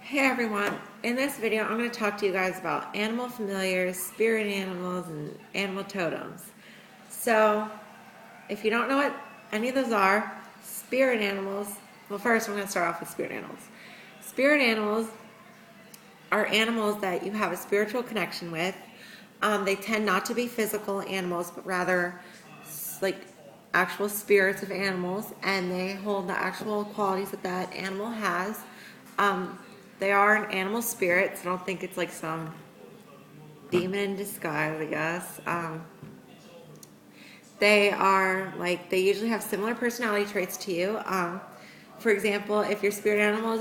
Hey everyone, in this video I'm going to talk to you guys about animal familiars, spirit animals, and animal totems. So, if you don't know what any of those are, spirit animals, well first we're going to start off with spirit animals. Spirit animals are animals that you have a spiritual connection with. They tend not to be physical animals, but rather like actual spirits of animals, and they hold the actual qualities that that animal has. Um, they are an animal spirit, so I don't think it's like some demon in disguise, I guess. They usually have similar personality traits to you. For example, if your spirit animal is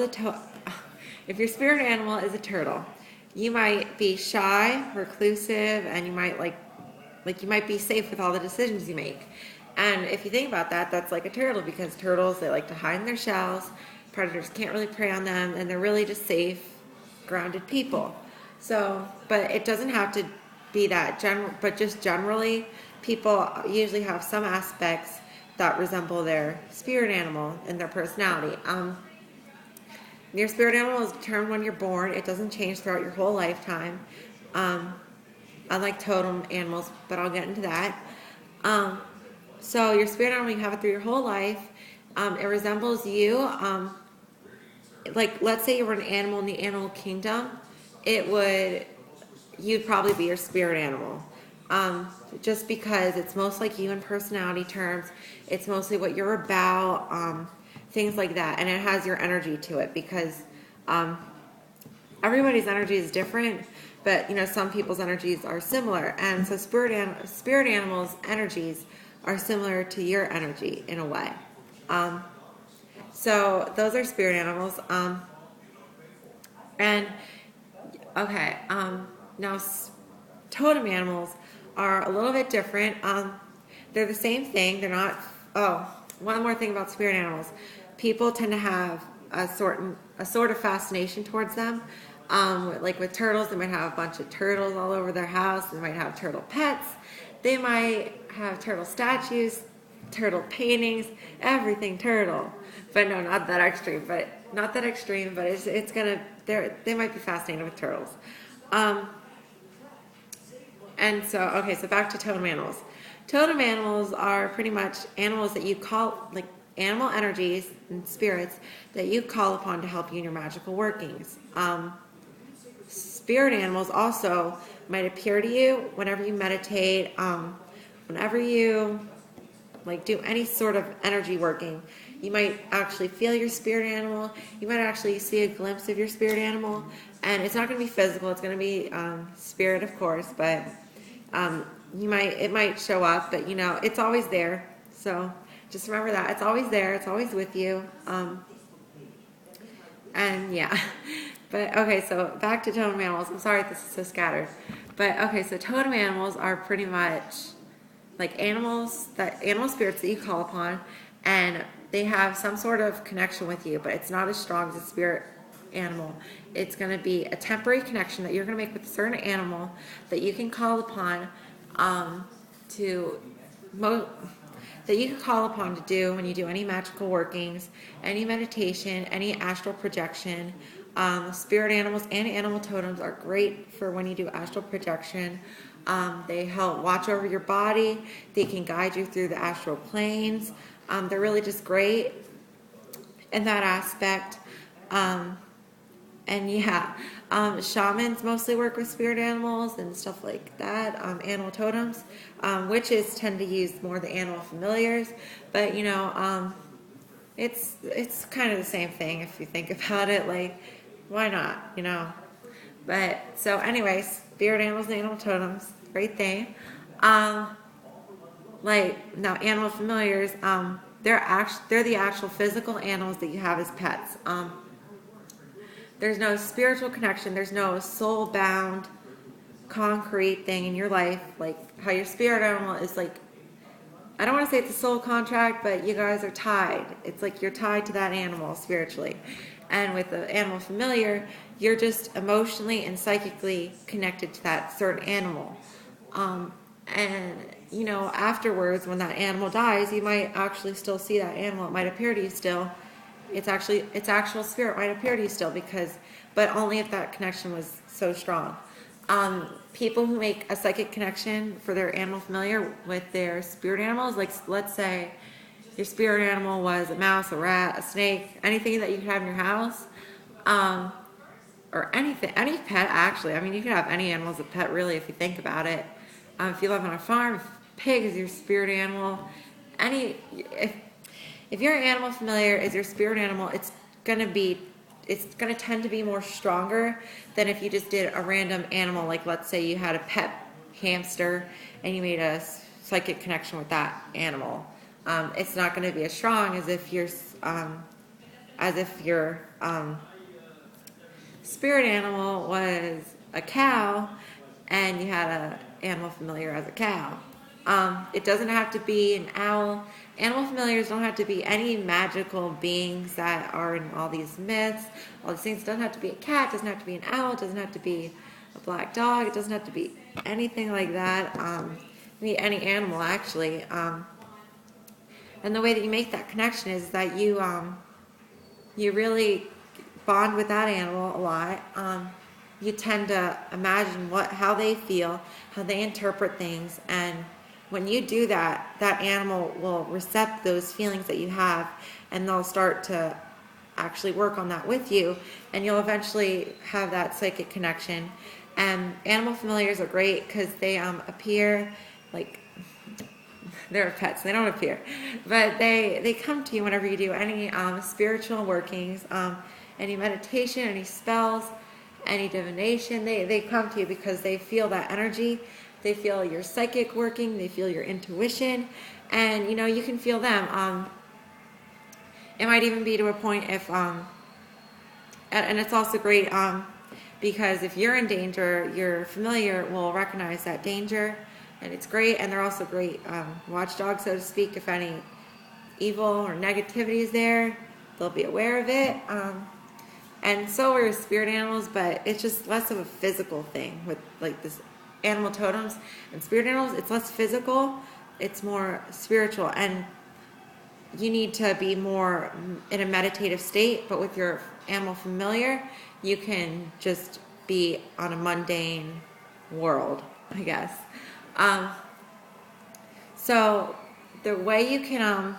if your spirit animal is a turtle, you might be shy, reclusive, and you might you might be safe with all the decisions you make. And if you think about that, that's like a turtle, because turtles, they like to hide in their shells. Predators can't really prey on them, and they're really just safe, grounded people. So, but it doesn't have to be that general, but just generally, people usually have some aspects that resemble their spirit animal in their personality. Your spirit animal is determined when you're born. It doesn't change throughout your whole lifetime. Um, Unlike totem animals, but I'll get into that. So your spirit animal, you have it through your whole life. It resembles you. Like, let's say you were an animal in the animal kingdom, you'd probably be your spirit animal. Just because it's most like you in personality terms, it's mostly what you're about, things like that, and it has your energy to it, because everybody's energy is different, but some people's energies are similar, and so spirit animals' energies are similar to your energy in a way. So those are spirit animals. And okay, now totem animals are a little bit different. They're the same thing. They're not. Oh, one more thing about spirit animals. People tend to have a sort of fascination towards them. Like with turtles, they might have a bunch of turtles all over their house. They might have turtle pets. They might have turtle statues, turtle paintings, everything turtle. But no, not that extreme. But it's gonna. They might be fascinated with turtles. And so, okay, so back to totem animals. Totem animals are pretty much animals that you call, like animal energies and spirits that you call upon to help you in your magical workings. Spirit animals also might appear to you whenever you meditate, whenever you do any sort of energy working. You might actually feel your spirit animal. You might actually see a glimpse of your spirit animal, and it's not going to be physical. It's going to be spirit, of course, but it might show up, but it's always there. So just remember that it's always there. It's always with you. And yeah, but okay. So back to totem animals. I'm sorry if this is so scattered, but okay. So totem animals are pretty much like animal spirits that you call upon, and they have some sort of connection with you, but it's not as strong as a spirit animal. It's going to be a temporary connection that you're going to make with a certain animal that you can call upon to do when you do any magical workings, any meditation, any astral projection. Spirit animals and animal totems are great for when you do astral projection. They help watch over your body. They can guide you through the astral planes. They're really just great in that aspect. And yeah, shamans mostly work with spirit animals and stuff like that. Animal totems. Witches tend to use more the animal familiars, but it's kind of the same thing if you think about it. Like, why not? But so anyway, spirit animals and animal totems, great thing. Now animal familiars, they're the actual physical animals that you have as pets. There's no spiritual connection. There's no soul-bound, concrete thing in your life, like how your spirit animal is like. I don't want to say it's a soul contract, but you guys are tied. It's like you're tied to that animal spiritually. And with the animal familiar, you're just emotionally and psychically connected to that certain animal. And afterwards, when that animal dies, you might actually still see that animal. It might appear to you still, its actual spirit might appear to you still, but only if that connection was so strong. People who make a psychic connection for their animal familiar with their spirit animals, like let's say your spirit animal was a mouse, a rat, a snake, anything that you could have in your house, or anything, any pet actually. I mean, you could have any animal as a pet, really, if you think about it. If you live on a farm, if pig is your spirit animal, if your animal familiar is your spirit animal, it's gonna tend to be more stronger than if you just did a random animal. Like let's say you had a pet hamster and you made a psychic connection with that animal. It's not going to be as strong as if your spirit animal was a cow and you had an animal familiar as a cow. It doesn't have to be an owl. Animal familiars don't have to be any magical beings that are in all these myths, all these things. It doesn't have to be a cat, it doesn't have to be an owl, it doesn't have to be a black dog, it doesn't have to be anything like that. It can be any animal, actually. And the way that you make that connection is that you really bond with that animal a lot. You tend to imagine how they feel, how they interpret things, and when you do that, that animal will recept those feelings that you have, and they'll start to actually work on that with you, and you'll eventually have that psychic connection. And animal familiars are great because they appear like they're pets. They don't appear, but they come to you whenever you do any spiritual workings, any meditation, any spells, any divination. They come to you because they feel that energy. They feel your psychic working. They feel your intuition, and you can feel them. It might even be to a point if and it's also great because if you're in danger, your familiar will recognize that danger, and it's great. And they're also great watchdogs, so to speak. If any evil or negativity is there, they'll be aware of it. And so are spirit animals, but it's just less of a physical thing with like this animal totems and spirit animals. It's less physical, it's more spiritual, and you need to be more in a meditative state. But with your animal familiar, you can just be on a mundane world, I guess. So the way you can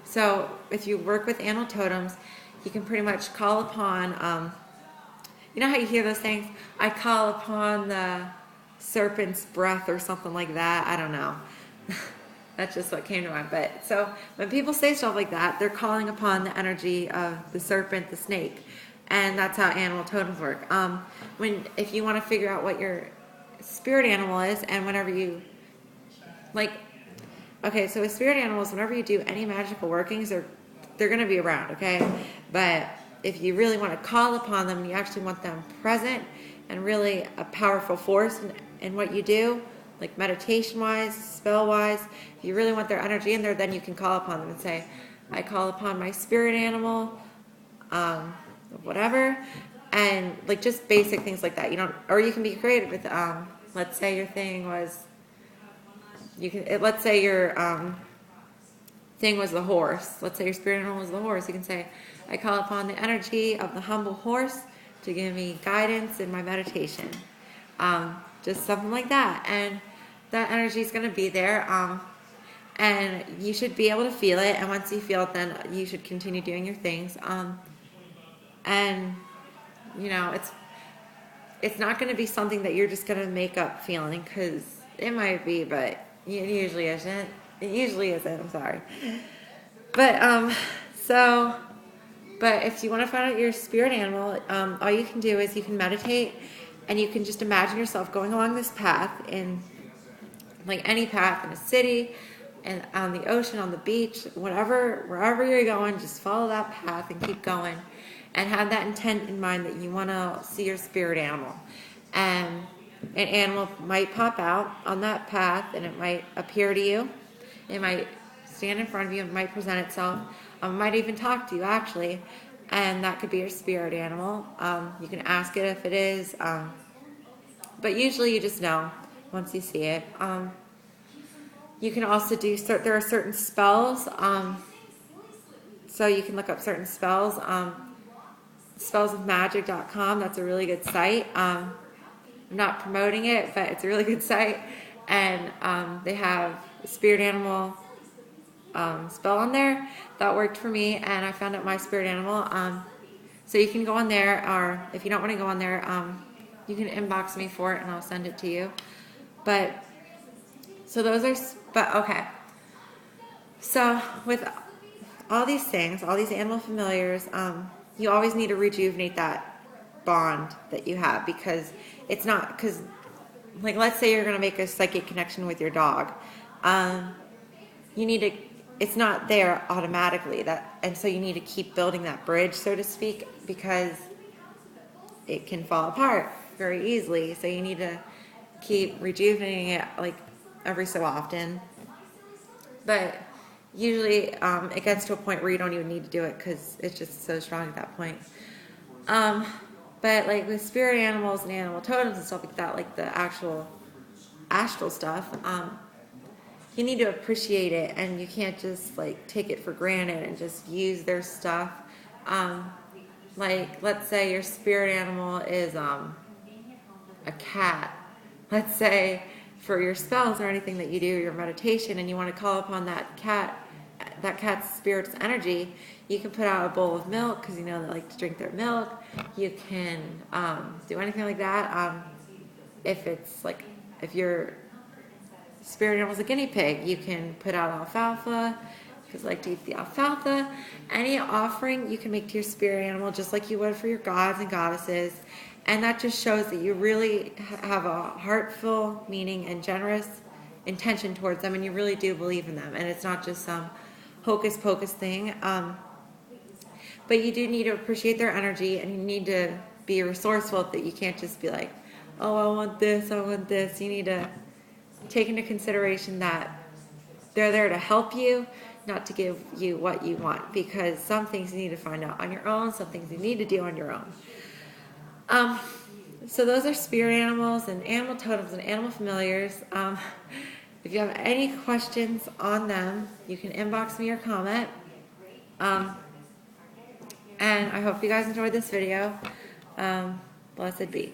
so if you work with animal totems, you can pretty much call upon you know how you hear those things? I call upon the serpent's breath or something like that. I don't know. That's just what came to mind. But so when people say stuff like that, they're calling upon the energy of the serpent, the snake, and that's how animal totems work. If you want to figure out what your spirit animal is, and whenever you okay, so with spirit animals, whenever you do any magical workings, they're going to be around, okay? But if you really want to call upon them, you actually want them present and really a powerful force in what you do, like meditation-wise, spell-wise. If you really want their energy in there, then you can call upon them and say, I call upon my spirit animal, whatever, and just basic things like that. Or you can be creative with, let's say your thing was, let's say your thing was the horse. Let's say your spirit animal was the horse. You can say, I call upon the energy of the humble horse to give me guidance in my meditation. Just something like that. And that energy is going to be there. And you should be able to feel it. And once you feel it, then you should continue doing your things. And, it's not going to be something that you're just going to make up feeling, because it might be, but it usually isn't. It usually isn't. I'm sorry. But if you want to find out your spirit animal, all you can do is you can meditate, and you can just imagine yourself going along this path in any path in a city, and on the ocean, on the beach, wherever you're going, just follow that path and keep going, and have that intent in mind that you want to see your spirit animal. And an animal might pop out on that path, and it might appear to you. It might stand in front of you. It might present itself. It might even talk to you, actually. And that could be your spirit animal. You can ask it if it is. But usually you just know once you see it. You can also there are certain spells So you can look up certain spells. Spellsofmagic.com, that's a really good site. I'm not promoting it, but it's a really good site. And they have spirit animal spell on there that worked for me, and I found out my spirit animal. So you can go on there, or if you don't want to go on there, you can inbox me for it and I'll send it to you. But so those are, but okay. So with all these things, all these animal familiars, you always need to rejuvenate that bond that you have, because it's not, because like let's say you're going to make a psychic connection with your dog. You need to, it's not there automatically, and so you need to keep building that bridge, so to speak, because it can fall apart very easily. So you need to keep rejuvenating it like every so often. But usually it gets to a point where you don't even need to do it because it's just so strong at that point. But like with spirit animals and animal totems and stuff like that, like the actual astral stuff, you need to appreciate it, and you can't just like take it for granted and just use their stuff. Like let's say your spirit animal is a cat. Let's say for your spells or anything that you do, your meditation, and you want to call upon that cat's spirit's energy, you can put out a bowl of milk because you know they like to drink their milk. You can do anything like that. If your spirit animal is a guinea pig, you can put out alfalfa because I like to eat the alfalfa. Any offering you can make to your spirit animal just like you would for your gods and goddesses. And that just shows that you really have a heartful meaning and generous intention towards them, and you really do believe in them. And it's not just some hocus pocus thing. But you do need to appreciate their energy, and you need to be resourceful, that you can't just be like, oh, I want this, I want this. You need to take into consideration that they're there to help you, not to give you what you want, because some things you need to find out on your own, some things you need to do on your own. So those are spirit animals and animal totems and animal familiars. If you have any questions on them, you can inbox me or comment. And I hope you guys enjoyed this video. Blessed be.